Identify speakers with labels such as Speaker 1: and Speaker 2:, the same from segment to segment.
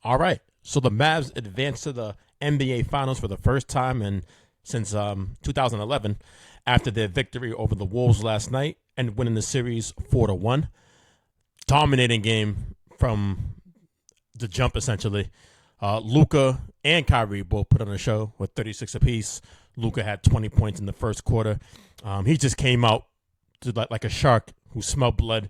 Speaker 1: All right. So the Mavs advanced to the NBA Finals for the first time since 2011 after their victory over the Wolves last night and winning the series 4-1. Dominating game from the jump, essentially. Luka and Kyrie both put on a show with 36 apiece. Luka had 20 points in the first quarter. He just came out like a shark who smelled blood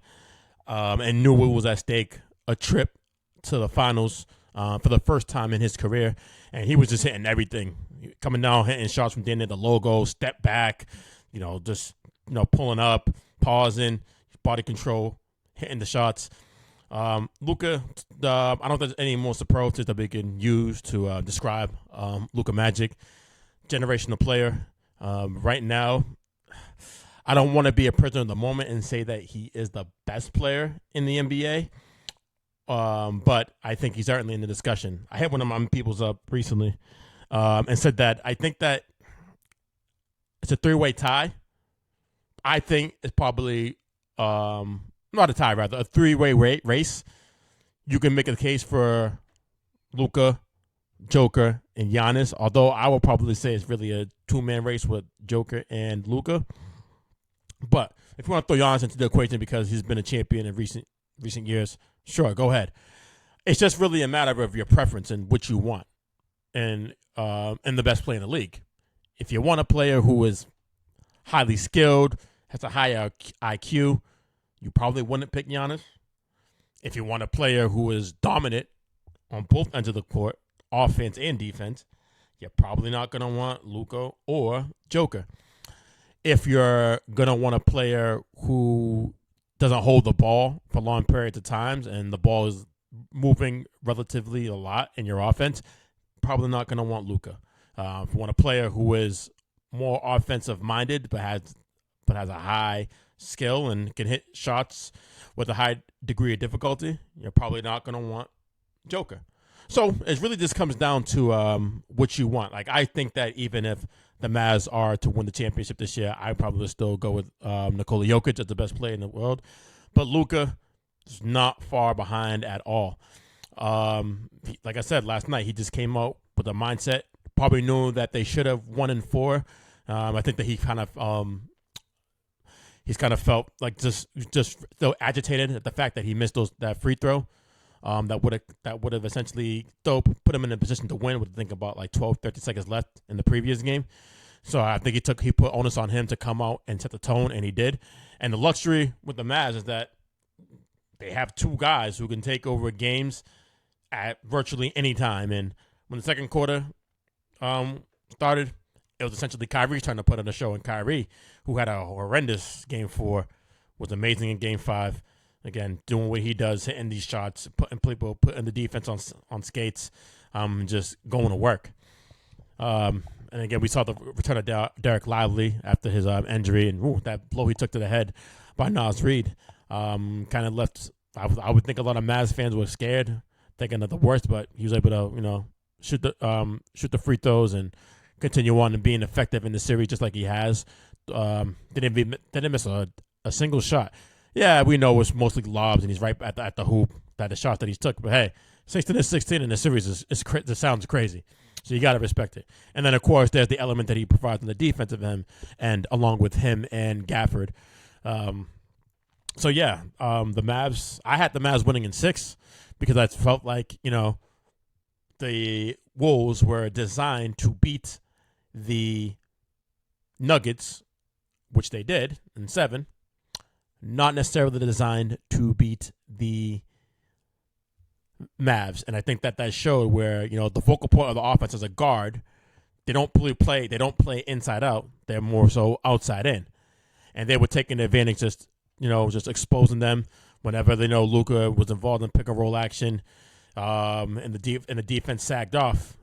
Speaker 1: and knew what was at stake. A trip to the finals for the first time in his career, and he was just hitting everything, coming down, hitting shots from the end of the logo, step back, pulling up, pausing, body control, hitting the shots. Luka, I don't think there's any more superlatives that we can use to describe Luka Magic. Generational player. Right now, I don't want to be a prisoner of the moment and say that he is the best player in the NBA. But I think he's certainly in the discussion. I had one of my people's up recently and said that I think that it's a three-way tie. I think it's probably not a tie, rather a three-way race. You can make a case for Luka, Joker, and Giannis, although I would probably say it's really a two-man race with Joker and Luka. But if you want to throw Giannis into the equation because he's been a champion in recent years, sure, go ahead. It's just really a matter of your preference and what you want and the best player in the league. If you want a player who is highly skilled, has a higher IQ, you probably wouldn't pick Giannis. If you want a player who is dominant on both ends of the court, offense and defense, you're probably not going to want Luka or Joker. If you're going to want a player who doesn't hold the ball for long periods of times and the ball is moving relatively a lot in your offense, probably not going to want Luka. If you want a player who is more offensive minded but has a high skill and can hit shots with a high degree of difficulty, you're probably not going to want Joker. So it really just comes down to what you want. Like, I think that even if the Mavs are to win the championship this year, I probably still go with Nikola Jokic as the best player in the world. But Luka is not far behind at all. Like I said last night, he just came out with a mindset. Probably knew that they should have won in 4. I think that he's kind of felt like just so agitated at the fact that he missed that free throw. That would have essentially put him in a position to win with, I think, about like 12, 13 seconds left in the previous game. So I think he put onus on him to come out and set the tone, and he did. And the luxury with the Mavs is that they have two guys who can take over games at virtually any time. And when the second quarter started, it was essentially Kyrie trying to put on a show, and Kyrie, who had a horrendous Game 4, was amazing in Game 5. Again, doing what he does, hitting these shots, putting the defense on skates, just going to work. And again, we saw the return of Derek Lively after his injury, and that blow he took to the head by Nas Reed kind of left. I would think a lot of Mavs fans were scared, thinking of the worst, but he was able to shoot the free throws and continue on and being effective in the series just like he has. Didn't miss a single shot. Yeah, we know it's mostly lobs, and he's right at the hoop, that the shot that he took. But hey, 16 in the series it sounds crazy. So you got to respect it. And then, of course, there's the element that he provides on the defensive end, and along with him and Gafford. The Mavs, I had the Mavs winning in 6 because I felt like, the Wolves were designed to beat the Nuggets, which they did in 7. Not necessarily designed to beat the Mavs. And I think that showed where, the focal point of the offense as a guard, they don't play inside out. They're more so outside in. And they were taking advantage, just exposing them whenever they know Luka was involved in pick and roll action. And the defense sagged off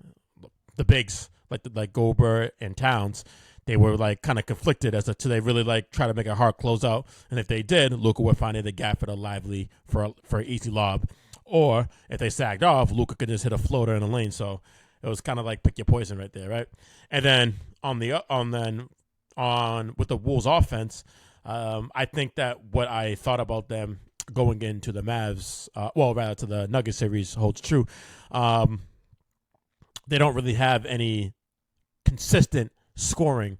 Speaker 1: the bigs like Gobert and Towns. They were like kind of conflicted as to they really try to make a hard closeout, and if they did, Luka would find it a gap for the Lively for an easy lob, or if they sagged off, Luka could just hit a floater in the lane. So it was kind of like pick your poison right there, right? And then with the Wolves offense, I think that what I thought about them going into the Mavs, rather to the Nuggets series holds true. They don't really have any consistent scoring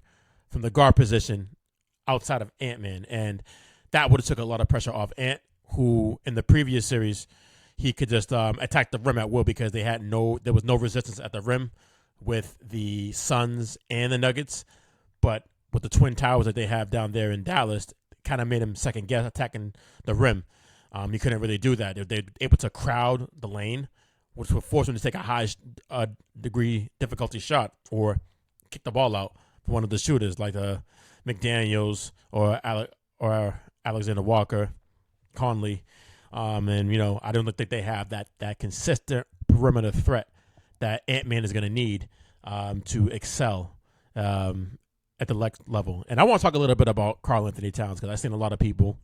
Speaker 1: from the guard position outside of Ant-Man, and that would have took a lot of pressure off Ant, who in the previous series he could just attack the rim at will because there was no resistance at the rim with the Suns and the Nuggets, but with the Twin Towers that they have down there in Dallas, kind of made him second guess attacking the rim. He couldn't really do that. They're able to crowd the lane, which would force him to take a high degree difficulty shot or kick the ball out for one of the shooters like McDaniels or Alexander Walker, Conley. And, I don't think they have that consistent perimeter threat that Ant-Man is going to need to excel at the next level. And I want to talk a little bit about Karl Anthony Towns because I've seen a lot of people,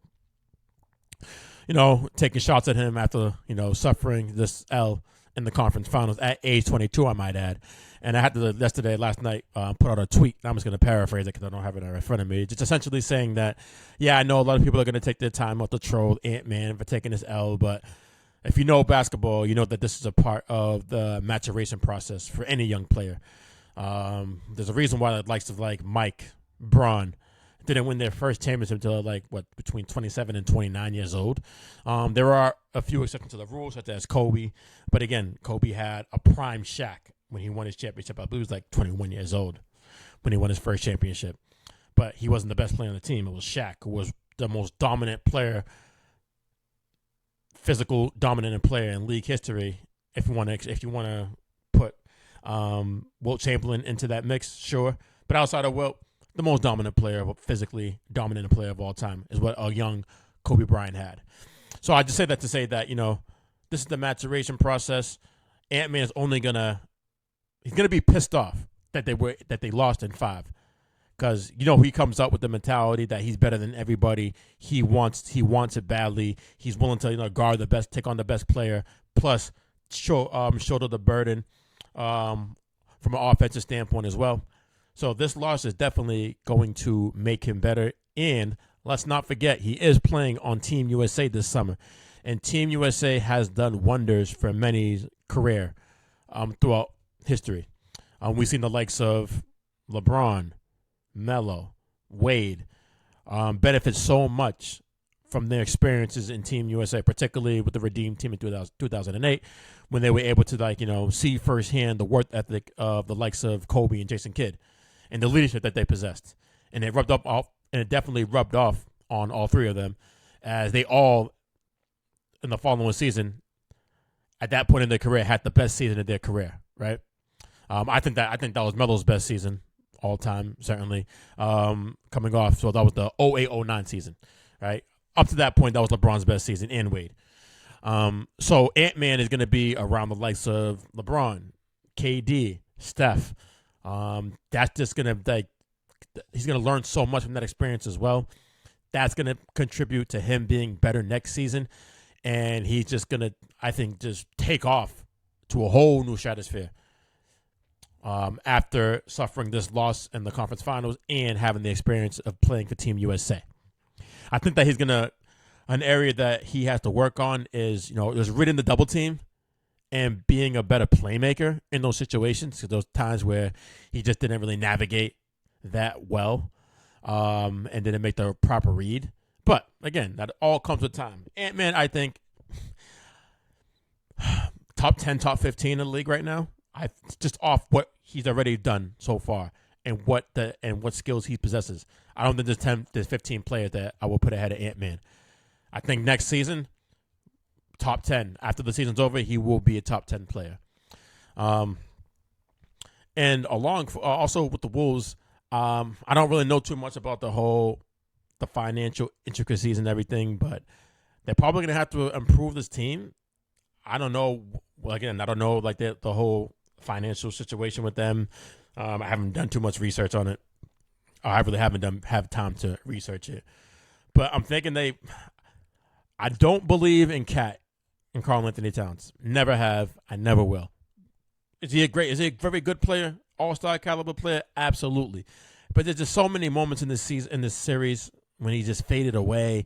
Speaker 1: taking shots at him after, suffering this L in the conference finals at age 22, I might add. And I had to, last night, put out a tweet. I'm just going to paraphrase it because I don't have it in front of me. Just essentially saying that, I know a lot of people are going to take their time out to troll Ant-Man for taking this L, but if you know basketball, you know that this is a part of the maturation process for any young player. There's a reason why the likes of Mike, Braun, didn't win their first championship until between 27 and 29 years old. There are a few exceptions to the rules, such as Kobe. But again, Kobe had a prime Shaq when he won his championship. I believe he was 21 years old when he won his first championship. But he wasn't the best player on the team. It was Shaq, who was the most dominant player, physical dominant player in league history. If you want to put Wilt Chamberlain into that mix, sure. But outside of Wilt, the most dominant player, physically dominant player of all time is what a young Kobe Bryant had. So I just say that to say that, this is the maturation process. Ant-Man is he's gonna be pissed off that they lost in 5. Because, he comes up with the mentality that he's better than everybody. He wants it badly. He's willing to, guard the best, take on the best player, plus shoulder the burden from an offensive standpoint as well. So this loss is definitely going to make him better. And let's not forget, he is playing on Team USA this summer. And Team USA has done wonders for many's career throughout history. We've seen the likes of LeBron, Melo, Wade benefit so much from their experiences in Team USA, particularly with the Redeem team in 2008, when they were able to see firsthand the work ethic of the likes of Kobe and Jason Kidd and the leadership that they possessed. And it definitely rubbed off on all three of them, as they all in the following season at that point in their career had the best season of their career, right? I think that was Melo's best season all time, certainly, coming off. So that was the 08-09 season, right? Up to that point, that was LeBron's best season and Wade. So Ant-Man is going to be around the likes of LeBron, KD, Steph. That's just going to, he's going to learn so much from that experience as well. That's going to contribute to him being better next season. And he's just going to, I think, just take off to a whole new stratosphere. After suffering this loss in the conference finals and having the experience of playing for Team USA. I think that he's going to, an area that he has to work on is, just reading the double team and being a better playmaker in those situations. Because those times where he just didn't really navigate that well and didn't make the proper read. But again, that all comes with time. Ant-Man, I think, top 10, top 15 in the league right now. Just off what he's already done so far and what skills he possesses. I don't think there's 15 players that I will put ahead of Ant-Man. I think next season, top 10. After the season's over, he will be a top 10 player. And also with the Wolves, I don't really know too much about the financial intricacies and everything, but they're probably going to have to improve this team. I don't know. Well, again, I don't know the whole financial situation with them. I haven't done too much research on it. I really haven't have time to research it. But I'm thinking I don't believe in Karl Anthony Towns. Never have. I never will. Is he a very good player? All-star caliber player? Absolutely. But there's just so many moments in this series when he just faded away.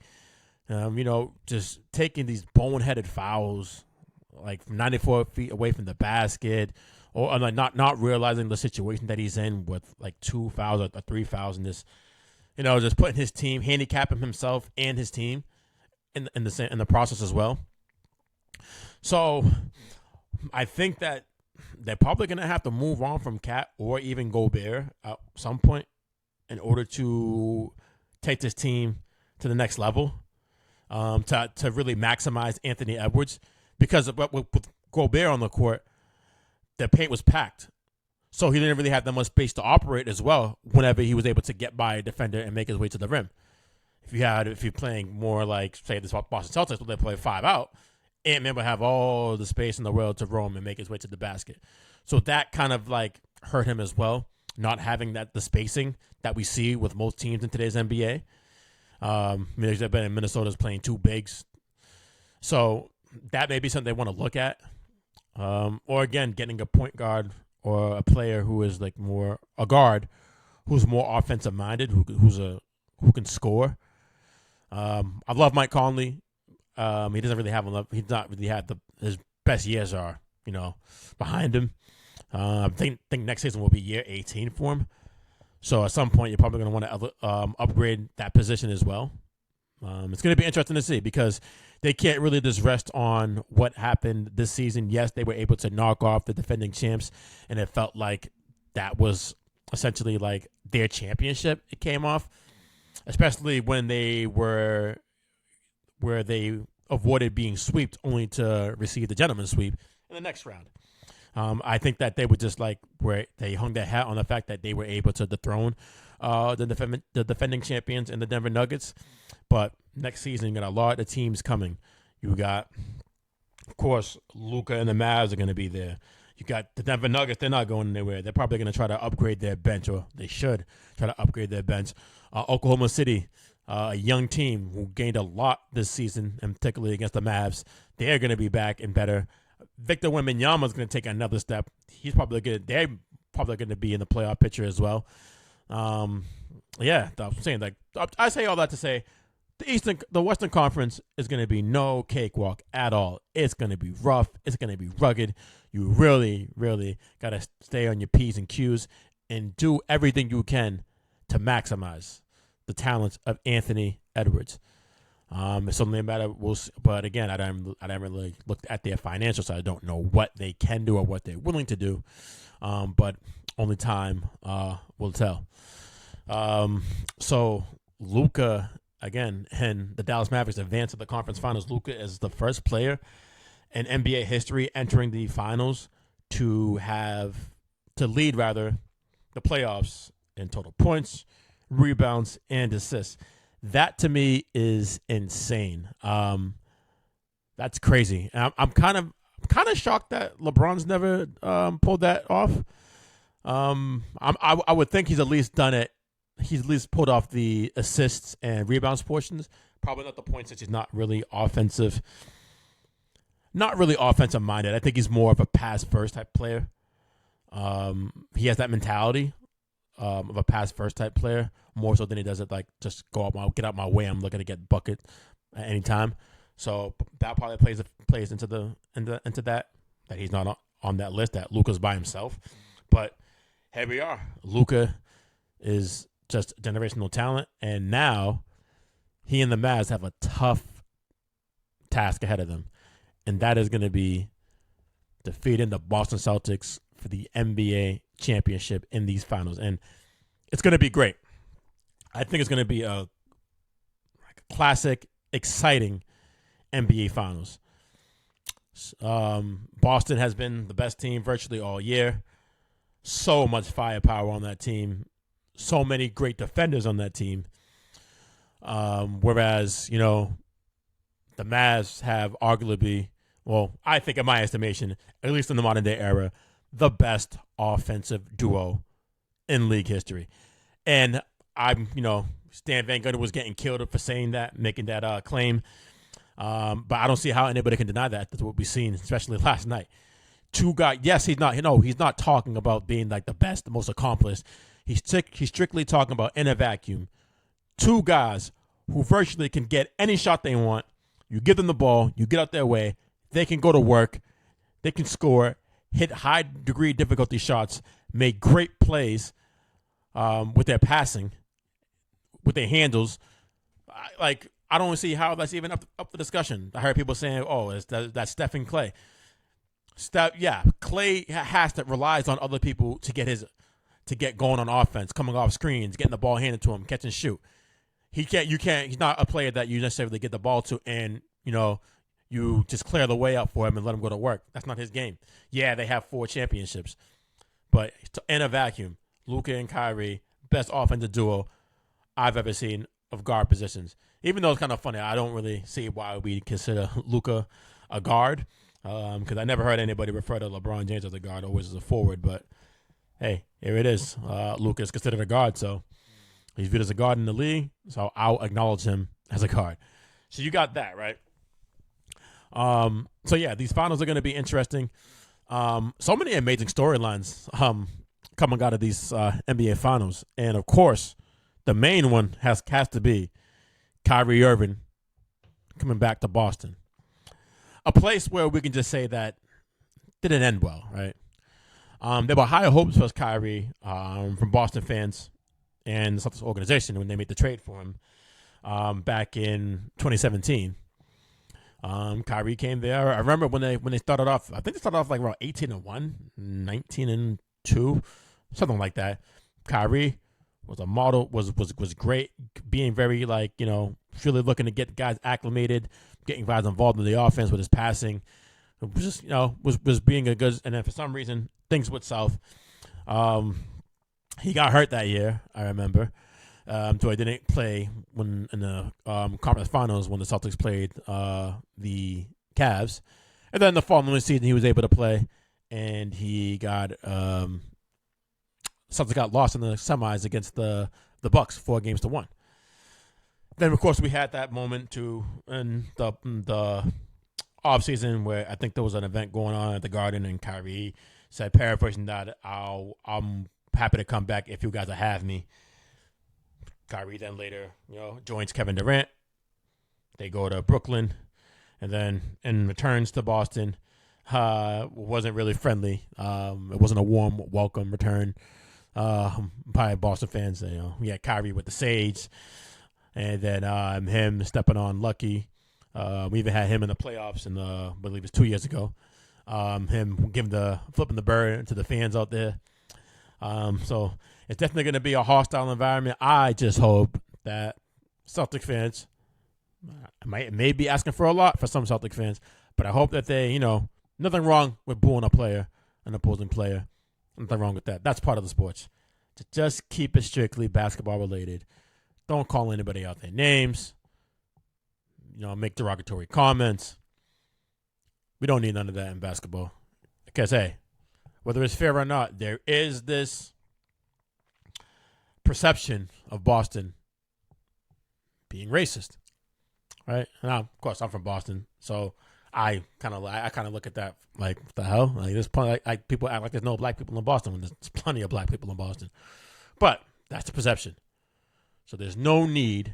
Speaker 1: Just taking these boneheaded fouls, like from 94 feet away from the basket, or like not realizing the situation that he's in with like 2 fouls or 3 fouls in this. Just putting his team, handicapping himself and his team in the process as well. So I think that they're probably going to have to move on from Cat or even Gobert at some point in order to take this team to the next level, to really maximize Anthony Edwards. Because with Gobert on the court, the paint was packed. So he didn't really have that much space to operate as well whenever he was able to get by a defender and make his way to the rim. If you're playing more like, say, the Boston Celtics, where they play 5 out, Ant-Man would have all the space in the world to roam and make his way to the basket. So that kind of like hurt him as well, not having the spacing that we see with most teams in today's NBA. Minnesota's playing 2 bigs. So that may be something they want to look at. Or again, getting a point guard or a player who is like more a guard who's more offensive minded, who can score. I love Mike Conley. He doesn't really have enough. He's not really had his best years are behind him. I think next season will be year 18 for him. So at some point you're probably going to want to upgrade that position as well. It's going to be interesting to see because they can't really just rest on what happened this season. Yes, they were able to knock off the defending champs, and it felt like that was essentially like their championship. It came off, especially when they were where they avoided being swept only to receive the gentleman's sweep in the next round. I think that they were just like where they hung their hat on the fact that they were able to dethrone the defending champions in the Denver Nuggets. But next season, you got a lot of teams coming. You got, of course, Luka and the Mavs are going to be there. You got the Denver Nuggets. They're not going anywhere. They're probably going to try to upgrade their bench, or they should try to upgrade their bench. Oklahoma City, a young team who gained a lot this season, and particularly against the Mavs. They're going to be back and better. Victor Wembanyama is going to take another step. They're probably going to be in the playoff picture as well. I'm saying, like, I say all that to say the Western Conference is going to be no cakewalk at all. It's going to be rough. It's going to be rugged. You really, really got to stay on your P's and Q's and do everything you can to maximize the talents of Anthony Edwards. It's only a matter. But again, I don't really look at their financial side. I don't know what they can do or what they're willing to do. But only time will tell. So Luka, again, and the Dallas Mavericks advance to the conference finals. Luka is the first player in NBA history entering the finals to lead the playoffs in total points, rebounds, and assists. That to me is insane. That's crazy. I'm kind of shocked that LeBron's never pulled that off. I would think he's at least done it. He's at least pulled off the assists and rebounds portions. Probably not the points, since he's not really offensive minded. I think he's more of a pass first type player. He has that mentality of a pass first type player more so than he does it like just get out my way. I'm looking to get bucket at any time. So that probably plays into that he's not on that list, that Luka's by himself. But here we are. Luka is just generational talent, and now he and the Mavs have a tough task ahead of them, and that is going to be defeating the Boston Celtics for the NBA championship in these finals. And it's going to be great. I think it's going to be a classic, exciting NBA finals. Boston has been the best team virtually all year. So much firepower on that team. So many great defenders on that team. Whereas, the Mavs have arguably, I think in my estimation, at least in the modern day era, the best offensive duo in league history. And Stan Van Gundy was getting killed for saying that, making that claim. But I don't see how anybody can deny that. That's what we've seen, especially last night. Two guys. Yes, he's not talking about being like the best, the most accomplished. He's strictly talking about in a vacuum. Two guys who virtually can get any shot they want. You give them the ball, you get out their way, they can go to work, they can score, hit high degree difficulty shots, make great plays with their passing, with their handles. I don't see how that's even up for discussion. I heard people saying, "Oh, that's Steph and Clay." Clay relies on other people to get going on offense, coming off screens, getting the ball handed to him, catch and shoot. He's not a player that you necessarily get the ball to and, you just clear the way out for him and let him go to work. That's not his game. Yeah, they have 4 championships. But in a vacuum, Luka and Kyrie, best offensive duo I've ever seen of guard positions. Even though it's kind of funny, I don't really see why we consider Luka a guard because I never heard anybody refer to LeBron James as a guard, always as a forward. But, hey, here it is. Luka is considered a guard, so he's viewed as a guard in the league, so I'll acknowledge him as a guard. So you got that, right? These finals are going to be interesting. So many amazing storylines coming out of these NBA finals. And, of course, the main one has to be Kyrie Irving coming back to Boston. A place where we can just say that didn't end well, right? There were higher hopes for Kyrie from Boston fans and the Celtics organization when they made the trade for him back in 2017. Kyrie came there. I remember when they started off. I think they started off like around 18-1, 19-2, something like that. Kyrie was a model. Was great, being very really looking to get guys acclimated, getting guys involved in the offense with his passing. It was just was being a good. And then for some reason things went south. He got hurt that year. I remember. So I didn't play when in the conference finals when the Celtics played the Cavs, and then the following season he was able to play, and he got Celtics got lost in the semis against the Bucks 4-1. Then of course we had that moment too in the off season where I think there was an event going on at the Garden, and Kyrie said, paraphrasing that, I'm happy to come back if you guys will have me. Kyrie then later, joins Kevin Durant. They go to Brooklyn, and then returns to Boston. Wasn't really friendly. It wasn't a warm welcome return by Boston fans. We had Kyrie with the Sage, and then him stepping on Lucky. We even had him in the playoffs, I believe it was 2 years ago. Him flipping the bird to the fans out there. So it's definitely going to be a hostile environment. I just hope that Celtic fans may be asking for a lot for some Celtic fans, but I hope that they, nothing wrong with booing a player, an opposing player. Nothing wrong with that. That's part of the sports. To just keep it strictly basketball related. Don't call anybody out their names. Make derogatory comments. We don't need none of that in basketball. Because, hey, whether it's fair or not, there is this perception of Boston being racist, right? And of course, I'm from Boston, so I kind of look at that like, what the hell? Like, there's plenty, like people act like there's no black people in Boston when there's plenty of black people in Boston. But that's the perception. So there's no need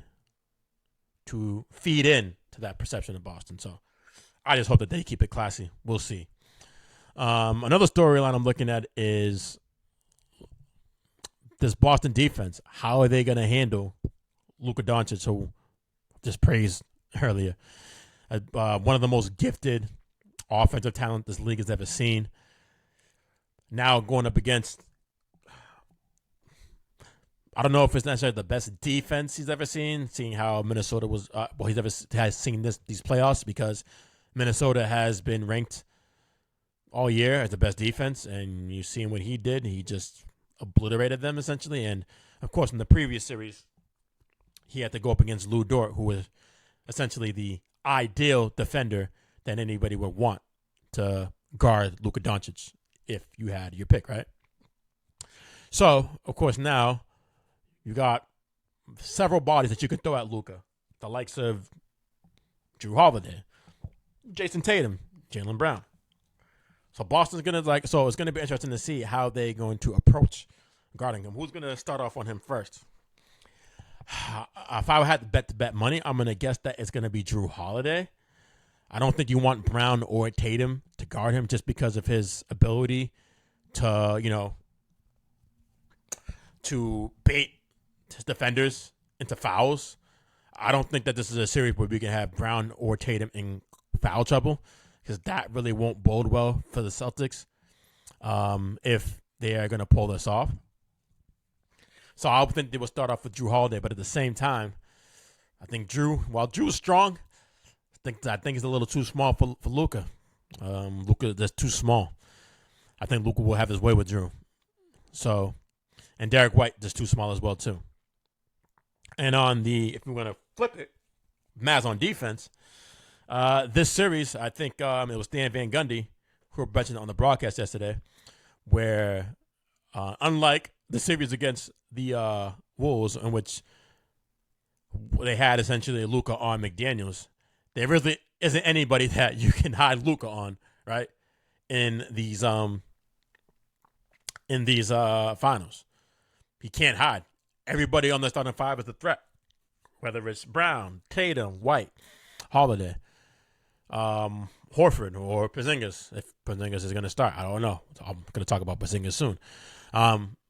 Speaker 1: to feed in to that perception of Boston. So I just hope that they keep it classy. We'll see. Another storyline I'm looking at is this Boston defense. How are they going to handle Luka Doncic, who just praised earlier? One of the most gifted offensive talent this league has ever seen. Now going up against, I don't know if it's necessarily the best defense he's ever seen, seeing how Minnesota has seen these playoffs, because Minnesota has been ranked all year as the best defense, and you've seen what he did. He just obliterated them, essentially. And, of course, in the previous series, he had to go up against Lou Dort, who was essentially the ideal defender that anybody would want to guard Luka Doncic if you had your pick, right? So, of course, now you got several bodies that you could throw at Luka, the likes of Drew Holiday, Jason Tatum, Jaylen Brown. So Boston's going to so it's going to be interesting to see how they're going to approach guarding him. Who's going to start off on him first? If I had to bet money, I'm gonna guess that it's gonna be Drew Holiday. I don't think you want Brown or Tatum to guard him just because of his ability to, to bait his defenders into fouls. I don't think that this is a series where we can have Brown or Tatum in foul trouble because that really won't bode well for the Celtics if they are going to pull this off. So I think they will start off with Drew Holiday, but at the same time, I think while Drew's strong, I think he's a little too small for Luka. Luka is too small. I think Luka will have his way with Drew. So, and Derek White just too small as well too. And if we're gonna flip it, Mavs on defense. This series, I think it was Stan Van Gundy who mentioned on the broadcast yesterday, where unlike the series against the Wolves, in which they had essentially Luka on McDaniels, there really isn't anybody that you can hide Luka on, right? In these finals, he can't hide. Everybody on the starting five is a threat, whether it's Brown, Tatum, White, Holiday, Horford, or Porzingis. If Porzingis is going to start, I don't know. I'm going to talk about Porzingis soon.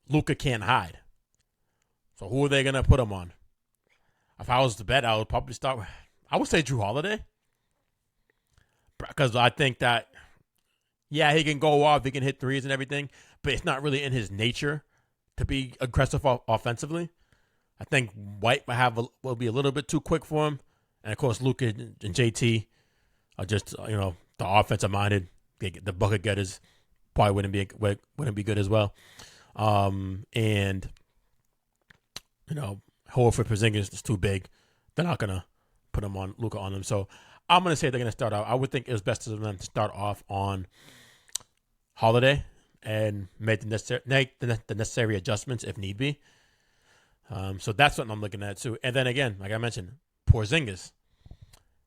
Speaker 1: Luka can't hide. So who are they going to put him on? If I was to bet, I would probably start. I would say Drew Holiday, because I think that, yeah, he can go off, he can hit threes and everything, but it's not really in his nature to be aggressive offensively. I think White will be a little bit too quick for him, and of course Luka and JT are just the offensive minded. The bucket getters probably wouldn't be good as well. And Horford, Porzingis is too big. They're not gonna put Luka on them. So I'm gonna say they're gonna start out. I would think it was best for them to start off on Holiday and make the necessary adjustments if need be. So that's what I'm looking at too. And then again, like I mentioned, Porzingis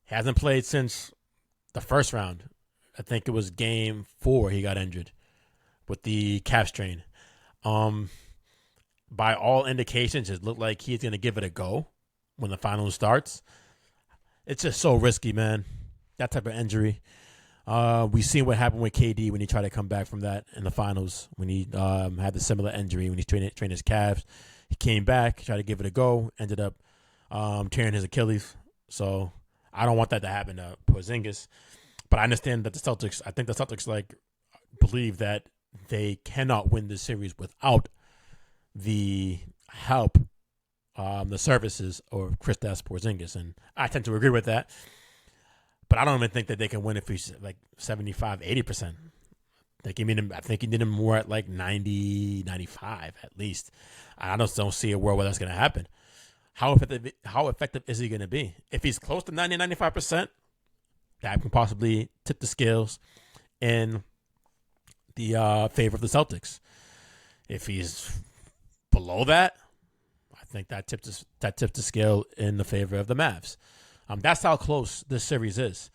Speaker 1: hasn't played since the first round. I think it was game 4 he got injured with the calf strain. By all indications, it looked like he's going to give it a go when the finals starts. It's just so risky, man. That type of injury. We've seen what happened with KD when he tried to come back from that in the finals, when he had the similar injury when he trained his calves. He came back, tried to give it a go, ended up tearing his Achilles. So I don't want that to happen to Porzingis. But I understand that I think the Celtics believe that they cannot win this series without the help, the services of Kristaps Porzingis. And I tend to agree with that. But I don't even think that they can win if he's 75, 80%. I think he did him more at 90, 95 at least. I just don't see a world where that's going to happen. How effective is he going to be? If he's close to 90, 95%, that can possibly tip the scales in the favor of the Celtics. If he's below that, I think that tips the scale in the favor of the Mavs. That's how close this series is.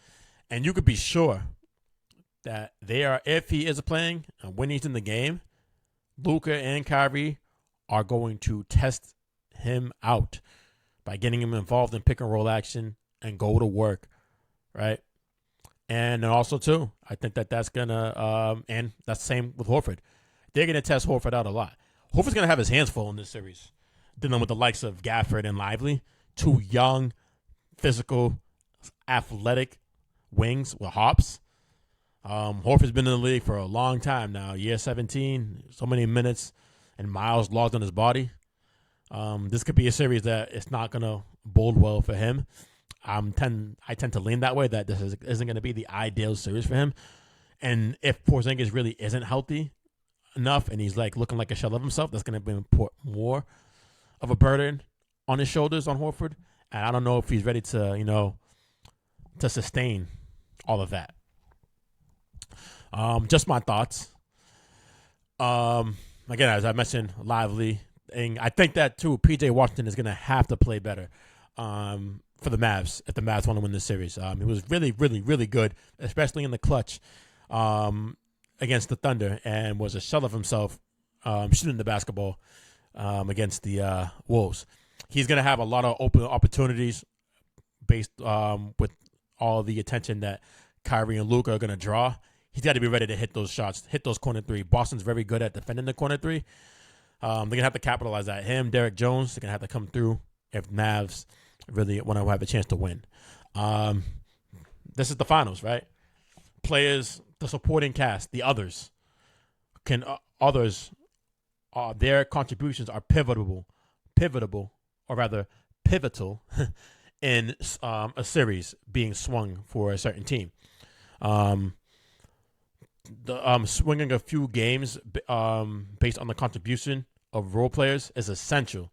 Speaker 1: And you could be sure that if he is playing and when he's in the game, Luka and Kyrie are going to test him out by getting him involved in pick and roll action and go to work, right? And also, too, I think that's going to, and that's the same with Horford. They're going to test Horford out a lot. Horford's going to have his hands full in this series, dealing with the likes of Gafford and Lively, two young, physical, athletic wings with hops. Horford's been in the league for a long time now, year 17, so many minutes and miles logged on his body. This could be a series that it's not going to bode well for him. I tend to lean that way, that this isn't going to be the ideal series for him. And if Porzingis really isn't healthy enough and he's looking like a shell of himself, that's going to put more of a burden on his shoulders on Horford. And I don't know if he's ready to, to sustain all of that. Just my thoughts. Again, as I mentioned, Lively. And I think that, too, P.J. Washington is going to have to play better for the Mavs if the Mavs want to win this series. He was really, really, really good, especially in the clutch against the Thunder, and was a shell of himself shooting the basketball against the Wolves. He's going to have a lot of open opportunities based with all the attention that Kyrie and Luka are going to draw. He's got to be ready to hit those shots, hit those corner three. Boston's very good at defending the corner three. They're going to have to capitalize on him. Derek Jones, they're going to have to come through if Mavs really want to have a chance to win. This is the finals, right? Players, the supporting cast, the others, their contributions are pivotal, in a series being swung for a certain team. Swinging a few games based on the contribution of role players is essential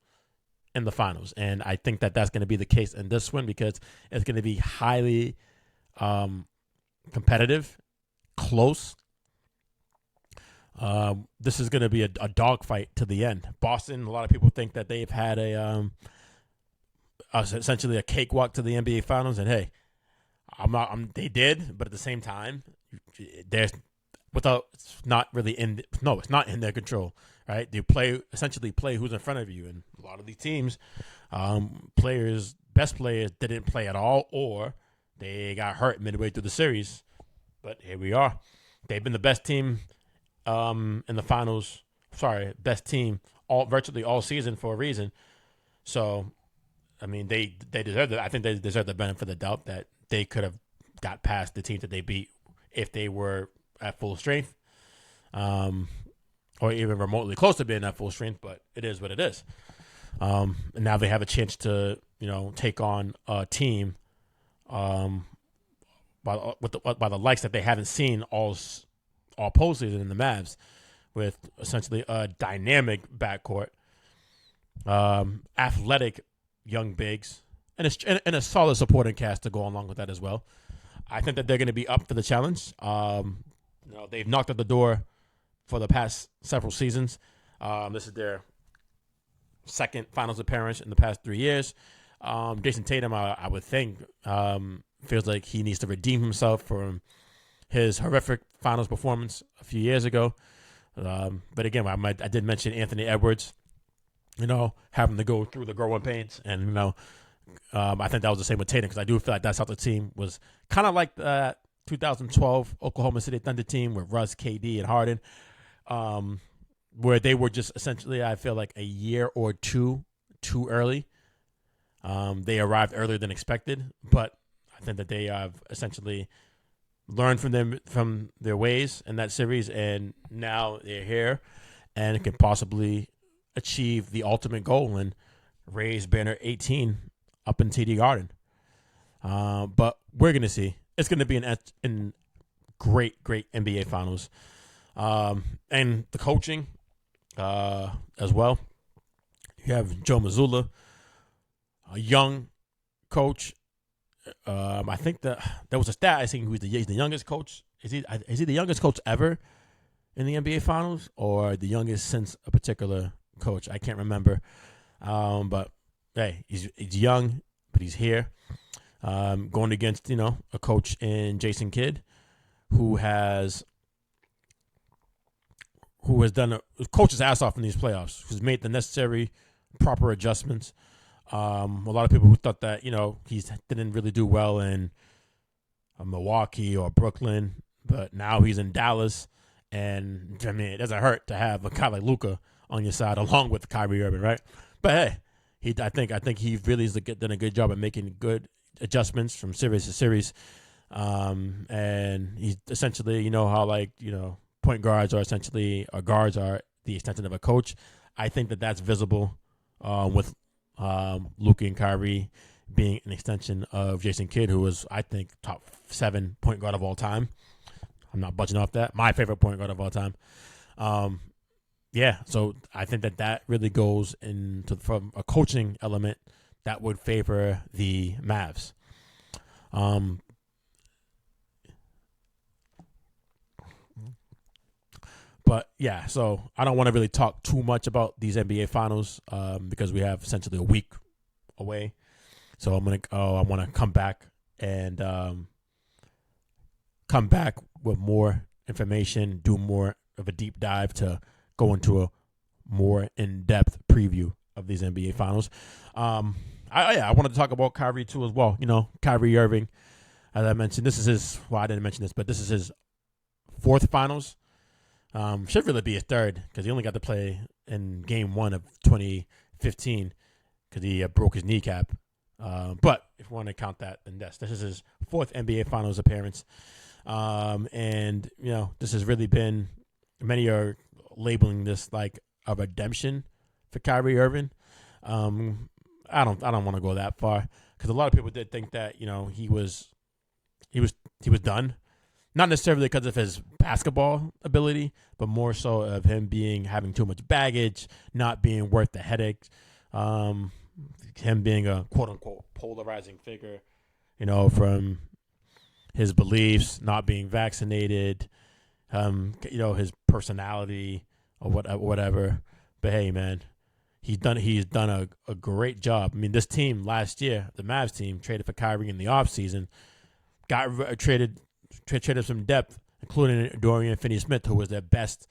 Speaker 1: in the finals, and I think that that's going to be the case in this one because it's going to be highly competitive, close. This is going to be a dogfight to the end. Boston, a lot of people think that they've had essentially a cakewalk to the NBA Finals, and hey, they did, but at the same time, it's not in their control, right? They essentially play who's in front of you, and a lot of these teams, best players didn't play at all, or they got hurt midway through the series. But here we are. They've been the best team in the finals. Best team virtually all season for a reason. So, I mean, they deserve it. I think they deserve the benefit of the doubt that they could have got past the teams that they beat if they were at full strength, or even remotely close to being at full strength. But it is what it is. And now they have a chance to, take on a team by the likes that they haven't seen all postseason in the Mavs, with essentially a dynamic backcourt, athletic young bigs, and a solid supporting cast to go along with that as well. I think that they're going to be up for the challenge. They've knocked at the door for the past several seasons. This is their second finals appearance in the past 3 years. Jason Tatum, I would think, feels like he needs to redeem himself from his horrific finals performance a few years ago. But again, I did mention Anthony Edwards, having to go through the growing pains. And, I think that was the same with Tatum, because I do feel like that Celtics team was kind of like the 2012 Oklahoma City Thunder team with Russ, KD, and Harden, where they were just essentially, I feel like, a year or two too early. They arrived earlier than expected, but I think that they have essentially learned from their ways in that series, and now they're here and can possibly achieve the ultimate goal and raise banner 18 up in TD Garden. But we're going to see. It's going to be an great NBA Finals. And the coaching as well. You have Joe Mazzulla, a young coach. I think that there was a stat I think he's the youngest coach. Is he the youngest coach ever in the NBA Finals, or the youngest since a particular coach? I can't remember. But hey, he's young, but he's here. Going against a coach in Jason Kidd, who has coached his ass off in these playoffs, who's made the necessary proper adjustments. A lot of people who thought that he didn't really do well in Milwaukee or Brooklyn, but now he's in Dallas, and I mean, it doesn't hurt to have a guy like Luka on your side along with Kyrie Irving, right? But hey, I think he really has done a good job at making good adjustments from series to series, and he's essentially how point guards are essentially, or guards are the extension of a coach. I think that that's visible with Luka and Kyrie being an extension of Jason Kidd, who was, I think, top 7 point guard of all time. I'm not budging off that. My favorite point guard of all time. So I think that really goes from a coaching element that would favor the Mavs. But yeah, so I don't want to really talk too much about these NBA Finals because we have essentially a week away. So I want to come back and come back with more information, do more of a deep dive to go into a more in-depth preview of these NBA Finals. I wanted to talk about Kyrie too as well. Kyrie Irving, as I mentioned, this is his. Well, I didn't mention this, but this is his fourth Finals. Should really be his third because he only got to play in Game 1 of 2015 because he broke his kneecap. But if you want to count that, then this is his fourth NBA Finals appearance. And this has really been. Many are labeling this like a redemption for Kyrie Irving. I don't want to go that far because a lot of people did think that he was done, not necessarily because of his basketball ability, but more so of him having too much baggage, not being worth the headache, him being a quote unquote polarizing figure, from his beliefs, not being vaccinated, his personality or whatever. But hey, man. He's done a great job. I mean, this team last year, the Mavs team, traded for Kyrie in the offseason, traded some depth, including Dorian Finney-Smith, who was their best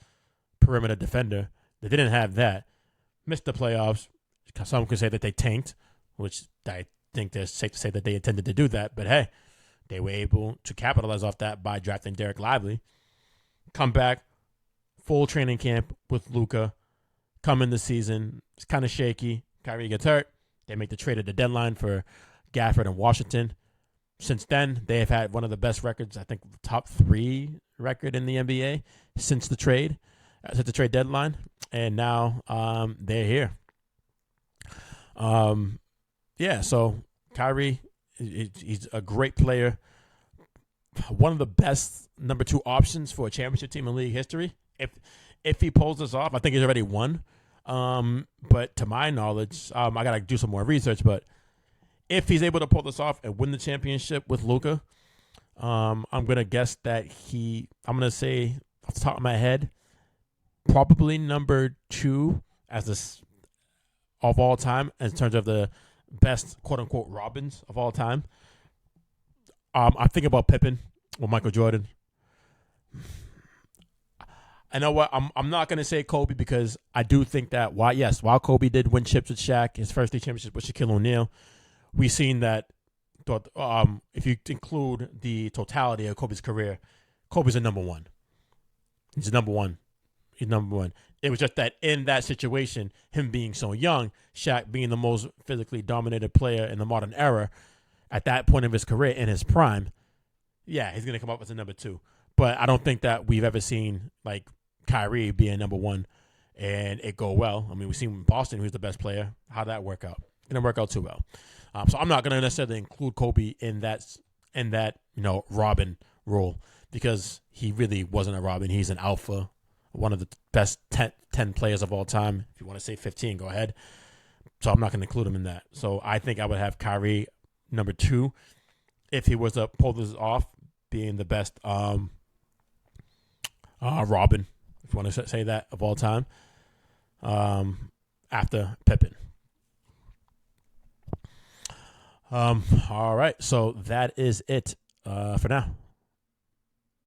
Speaker 1: perimeter defender. They didn't have that. Missed the playoffs. Some could say that they tanked, which I think it's safe to say that they intended to do that. But hey, they were able to capitalize off that by drafting Derek Lively. Come back, full training camp with Luka. Come in the season, it's kind of shaky. Kyrie gets hurt. They make the trade at the deadline for Gafford and Washington. Since then, they have had one of the best records, I think, top 3 record in the NBA since the trade deadline. And now they're here. So Kyrie, he's a great player. One of the best number 2 options for a championship team in league history. If he pulls this off, I think he's already won. But to my knowledge, I got to do some more research. But if he's able to pull this off and win the championship with Luka, I'm going to guess that I'm going to say off the top of my head, probably number 2 of all time in terms of the best quote unquote Robins of all time. I think about Pippen or Michael Jordan. I know what I'm not going to say Kobe because I do think that while Kobe did win chips with Shaq, his first 3 championships with Shaquille O'Neal, we've seen that if you include the totality of Kobe's career, Kobe's a number 1. He's number 1. He's number 1. It was just that in that situation, him being so young, Shaq being the most physically dominated player in the modern era, at that point of his career, in his prime, yeah, he's going to come up as a number 2. But I don't think that we've ever seen like Kyrie being number 1 and it go well. I mean, we've seen Boston, who's the best player. How'd that work out? It didn't work out too well. So I'm not going to necessarily include Kobe in that Robin role because he really wasn't a Robin. He's an alpha, one of the best 10 players of all time. If you want to say 15, go ahead. So I'm not going to include him in that. So I think I would have Kyrie number 2 if he was to pull this off, being the best Robin, if you want to say that, of all time, after Pippen. All right, so that is it for now.